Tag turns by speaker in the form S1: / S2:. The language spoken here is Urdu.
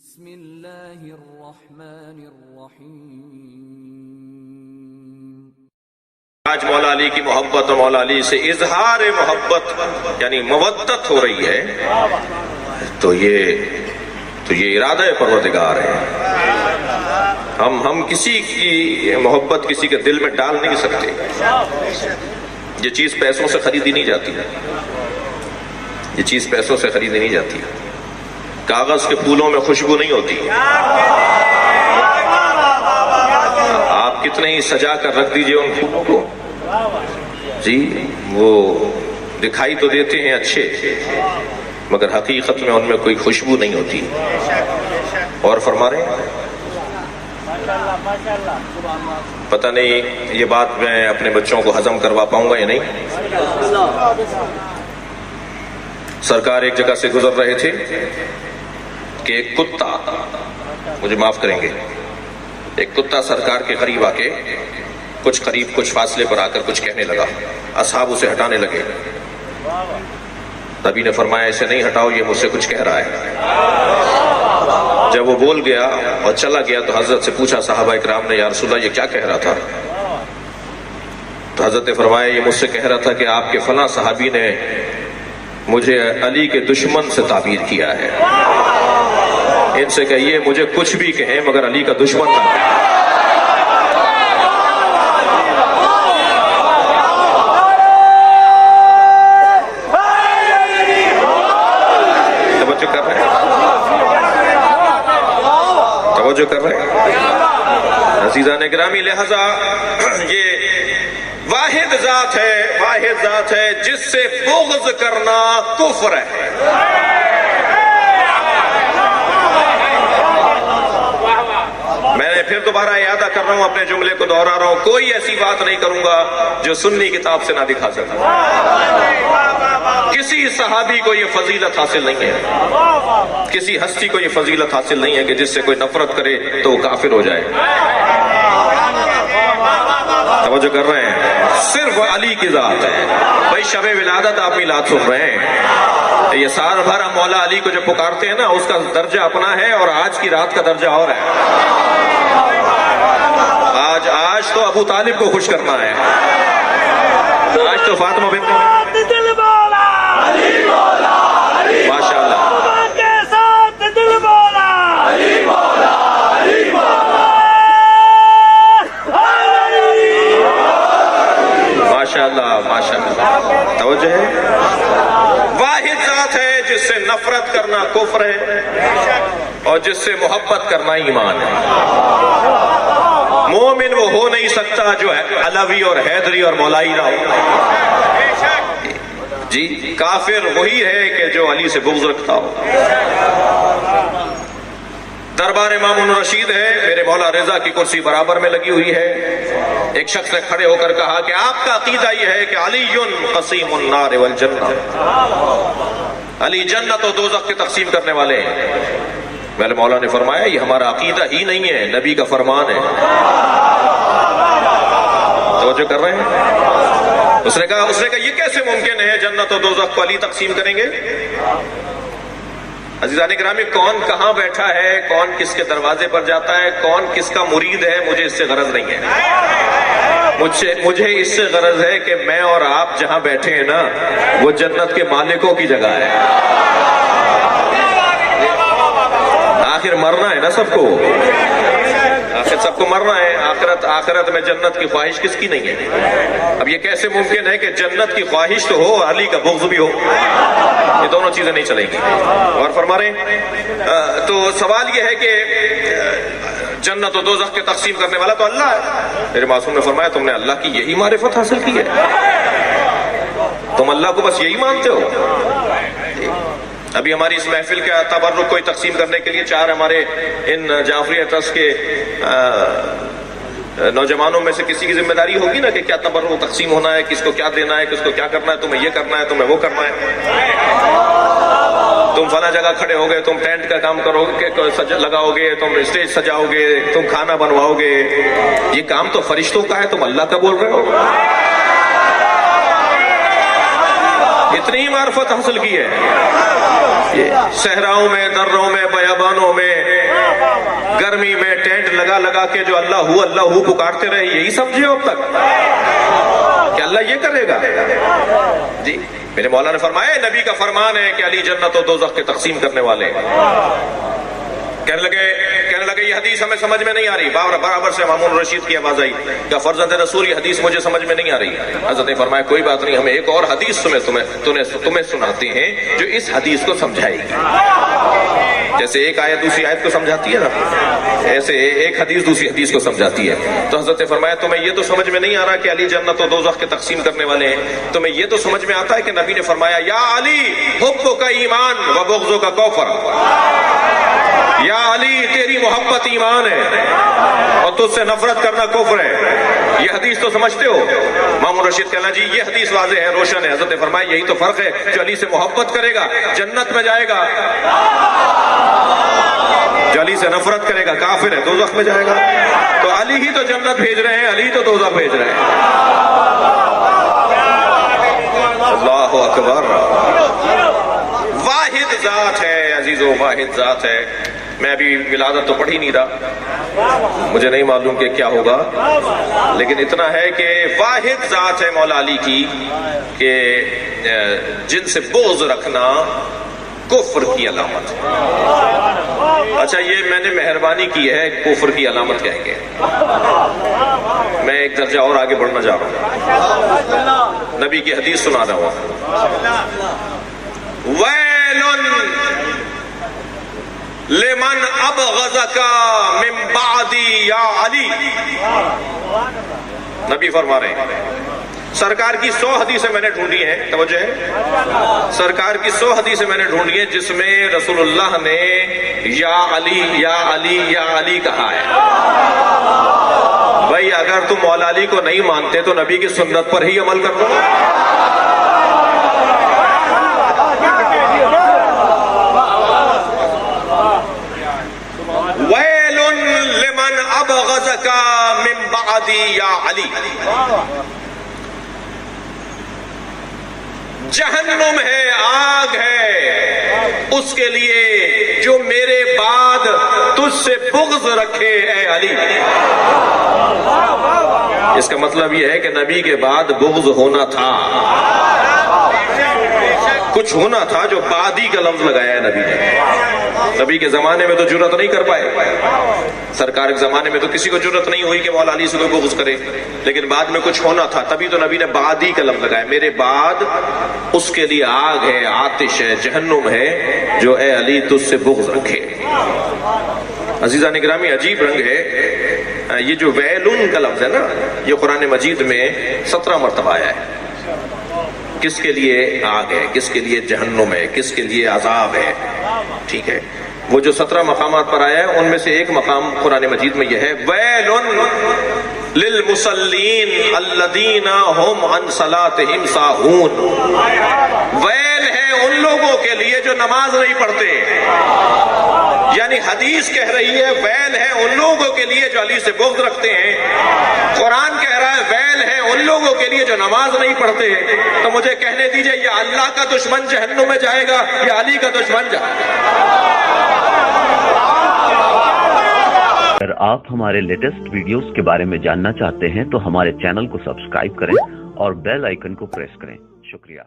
S1: بسم اللہ الرحمن الرحیم۔
S2: آج مولا علی کی محبت اور مولا علی سے اظہار محبت یعنی مودت ہو رہی ہے، تو یہ ارادہ پروردگار ہے۔ ہم کسی کی محبت کسی کے دل میں ڈال نہیں سکتے، یہ چیز پیسوں سے خریدی نہیں جاتی، یہ چیز پیسوں سے خریدی نہیں جاتی۔ کاغذ کے پھولوں میں خوشبو نہیں ہوتی، آپ کتنے ہی سجا کر رکھ دیجئے ان پھولوں کو، جی وہ دکھائی تو دیتے ہیں اچھے، مگر حقیقت میں ان میں کوئی خوشبو نہیں ہوتی۔ اور فرما رہے ہیں، پتہ نہیں یہ بات میں اپنے بچوں کو ہضم کروا پاؤں گا یا نہیں۔ سرکار ایک جگہ سے گزر رہے تھے کہ ایک کتا، مجھے معاف کریں گے، ایک کتا سرکار کے قریب آ کے کچھ فاصلے پر آ کر کچھ کہنے لگا، اصحاب اسے ہٹانے لگے۔ نبی نے فرمایا اسے نہیں ہٹاؤ، یہ مجھ سے کچھ کہہ رہا ہے۔ جب وہ بول گیا اور چلا گیا تو حضرت سے پوچھا صحابہ اکرام نے، یا رسول اللہ یہ کیا کہہ رہا تھا؟ تو حضرت نے فرمایا یہ مجھ سے کہہ رہا تھا کہ آپ کے فلاں صحابی نے مجھے علی کے دشمن سے تعبیر کیا ہے، ان سے کہیے مجھے کچھ بھی کہیں مگر علی کا دشمن نہ کہیں۔ توجہ کر رہے ہیں عزیزان گرامی، لہذا یہ واحد ذات ہے جس سے بغض کرنا کفر ہے۔ میں نے پھر دوبارہ اعادہ کر رہا ہوں، اپنے جملے کو دہرا رہا ہوں، کوئی ایسی بات نہیں کروں گا جو سنی کتاب سے نہ دکھا سکتا۔ کسی صحابی کو یہ فضیلت حاصل نہیں ہے، کسی ہستی کو یہ فضیلت حاصل نہیں ہے کہ جس سے کوئی نفرت کرے تو وہ کافر ہو جائے۔ توجہ کر رہے ہیں، صرف علی کی ذات ہے۔ بھائی شب ولادت آپ میلاد سن رہے ہیں، یہ سال بھر ہم مولا علی کو جو پکارتے ہیں نا، اس کا درجہ اپنا ہے اور آج کی رات کا درجہ اور ہے۔ آج تو ابو طالب کو خوش کرنا ہے، آج تو فاطمہ بنت ماشاء اللہ، ماشاء اللہ، توجہ ہے۔ واحد ذات ہے جس سے نفرت کرنا کفر ہے اور جس سے محبت کرنا ایمان ہے۔ مومن وہ ہو نہیں سکتا جو علوی اور حیدری اور مولائی نہ ہو، جی کافر وہی ہے کہ جو علی سے بغض رکھتا ہو۔ دربار مامون رشید ہے، میرے مولا رضا کی کرسی برابر میں لگی ہوئی ہے۔ ایک شخص نے کھڑے ہو کر کہا کہ آپ کا عقیدہ یہ ہے کہ علی قسیم النار والجنہ، علی جنت و دوزخ کے تقسیم کرنے والے ہیں۔ میرے مولا نے فرمایا یہ ہمارا عقیدہ ہی نہیں ہے، نبی کا فرمان ہے۔ توجہ کر رہے ہیں؟ اس نے کہا یہ کیسے ممکن ہے جنت و دوزخ کو علی تقسیم کریں گے؟ عزیزان گرامی، کون کہاں بیٹھا ہے، کون کس کے دروازے پر جاتا ہے، کون کس کا مرید ہے، مجھے اس سے غرض نہیں ہے۔ مجھے اس سے غرض ہے کہ میں اور آپ جہاں بیٹھے ہیں نا، وہ جنت کے مالکوں کی جگہ ہے۔ آخر مرنا ہے نا سب کو، آخر سب کو مرنا ہے۔ آخرت میں جنت کی خواہش کس کی نہیں ہے؟ اب یہ کیسے ممکن ہے کہ جنت کی خواہش تو ہو، علی کا بغض بھی ہو؟ یہ دونوں چیزیں نہیں چلیں گی۔ اور فرما رہے ہیں تو سوال یہ ہے کہ جنت و دوزخ کے تقسیم کرنے والا تو اللہ ہے۔ میرے معصوم نے فرمایا تم نے اللہ کی یہی معرفت حاصل کی ہے؟ تم اللہ کو بس یہی مانتے ہو؟ ابھی ہماری اس محفل کا تبرک کو تقسیم کرنے کے لیے 4 ہمارے ان جعفریہ ٹرسٹ کے نوجوانوں میں سے کسی کی ذمہ داری ہوگی نا کہ کیا تبرک تقسیم ہونا ہے، کس کو کیا دینا ہے، کس کو کیا کرنا ہے، تمہیں یہ کرنا ہے، تمہیں وہ کرنا ہے۔ تم فلاں جگہ کھڑے ہو گئے، تم ٹینٹ کا کام کرو گے، لگاؤ گے، تم اسٹیج سجاؤ گے، تم کھانا بنواؤ گے۔ یہ کام تو فرشتوں کا ہے، تم اللہ کا بول رہے ہو۔ اتنی معرفت حاصل کی ہے، صحراؤں میں، دروں میں، بیابانوں میں، گرمی میں ٹینٹ لگا لگا کے جو اللہ ہو پکارتے رہے، یہی سمجھے اب تک کہ اللہ یہ کرے گا؟ جی میرے مولا نے فرمایا، نبی کا فرمان ہے کہ علی جنت و دوزخ کے تقسیم کرنے والے ہیں۔ کہنے لگے یہ حدیث ہمیں سمجھ میں نہیں آ رہی۔ برابر سے مامون رشید کی آواز آئی کہ فرزند رسول یہ حدیث مجھے سمجھ میں نہیں آ رہی۔ حضرت نے فرمایا کوئی بات نہیں، ہمیں ایک اور حدیث تمہیں سناتے ہیں جو اس حدیث کو سمجھائے گی۔ جیسے ایک آیت دوسری آیت کو سمجھاتی ہے نا، ایسے ایک حدیث دوسری حدیث کو سمجھاتی ہے۔ تو حضرت نے فرمایا تمہیں یہ تو سمجھ میں نہیں آ رہا کہ علی جنت و دوزخ کے تقسیم کرنے والے ہیں، تمہیں یہ تو سمجھ میں آتا ہے کہ نبی نے فرمایا یا علی حبک ایمان و بغضک کفر، یا علی تیری محبت ایمان ہے اور تجھ سے نفرت کرنا کفر ہے۔ یہ حدیث تو سمجھتے ہو؟ مامون رشید کہنا جی یہ حدیث واضح ہے، روشن ہے۔ حضرت نے فرمایا یہی تو فرق ہے، جو علی سے محبت کرے گا جنت میں جائے گا، جو علی سے نفرت کرے گا کافر ہے، دوزخ میں جائے گا۔ تو علی ہی تو جنت بھیج رہے ہیں، علی تو دوزخ بھیج رہے ہیں۔ اللہ اکبر، واحد ذات ہے عزیزو، واحد ذات ہے۔ میں ابھی ولادت تو پڑھ ہی نہیں رہا، مجھے نہیں معلوم کہ کیا ہوگا، لیکن اتنا ہے کہ واحد ذات ہے مولا علی کی کہ جن سے بغض رکھنا کفر کی علامت ہے۔ اچھا یہ میں نے مہربانی کی ہے، کفر کی علامت کہیں گے، میں ایک درجہ اور آگے بڑھنا جا رہا ہوں، نبی کی حدیث سنا رہا ہوں۔ ویلن لمن ابغضک من بعدی یا علی، نبی فرما رہے ہیں سرکار کی 100 حدیثیں میں نے ڈھونڈی ہیں، توجہ ہے، سرکار کی 100 حدیثیں میں نے ڈھونڈی ہیں جس میں رسول اللہ نے یا علی یا علی یا علی کہا ہے۔ بھائی اگر تم مولا علی کو نہیں مانتے تو نبی کی سنت پر ہی عمل کر لو۔ من بعدی یا علی، جہنم ہے، آگ ہے اس کے لیے جو میرے بعد تجھ سے بغض رکھے اے علی۔ اس کا مطلب یہ ہے کہ نبی کے بعد بغض ہونا تھا، کچھ ہونا تھا جو بعدی کا لفظ لگایا ہے نبی نے۔ نبی کے زمانے میں تو جرت نہیں کر پائے، سرکار کے زمانے میں تو کسی کو جرت نہیں ہوئی کہ مولا علی سے کوئی بغض کرے، لیکن بعد میں کچھ ہونا تھا، تبھی تو نبی نے بعدی کا لفظ لگایا، میرے بعد اس کے لیے آگ ہے، آتش ہے، جہنم ہے جو اے علی تجھ سے بغض رکھے۔ عزیزان گرامی عجیب رنگ ہے، یہ جو ویلن کا لفظ ہے نا، یہ قرآن مجید میں 17 مرتبہ آیا ہے۔ کس کے لیے آگ ہے، کس کے لیے جہنم ہے، کس کے لیے عذاب ہے، ٹھیک ہے۔ وہ جو 17 مقامات پر آیا ہے ان میں سے ایک مقام قرآن مجید میں یہ ہے ویلن للمصلین الذین هم عن صلاتهم ساہون، ویل ہے ان لوگوں کے لیے جو نماز نہیں پڑھتے، یعنی حدیث کہہ رہی ہے ویل ہے ان لوگوں کے لیے جو علی سے بغض رکھتے ہیں، قرآن کہہ رہا ہے ویل ہے ان لوگوں کے لیے جو نماز نہیں پڑھتے۔ تو مجھے کہنے دیجئے یہ اللہ کا دشمن جہنم میں جائے گا یا علی کا دشمن جائے گا؟
S3: اگر آپ ہمارے لیٹسٹ ویڈیوز کے بارے میں جاننا چاہتے ہیں تو ہمارے چینل کو سبسکرائب کریں اور بیل آئیکن کو پریس کریں۔ شکریہ۔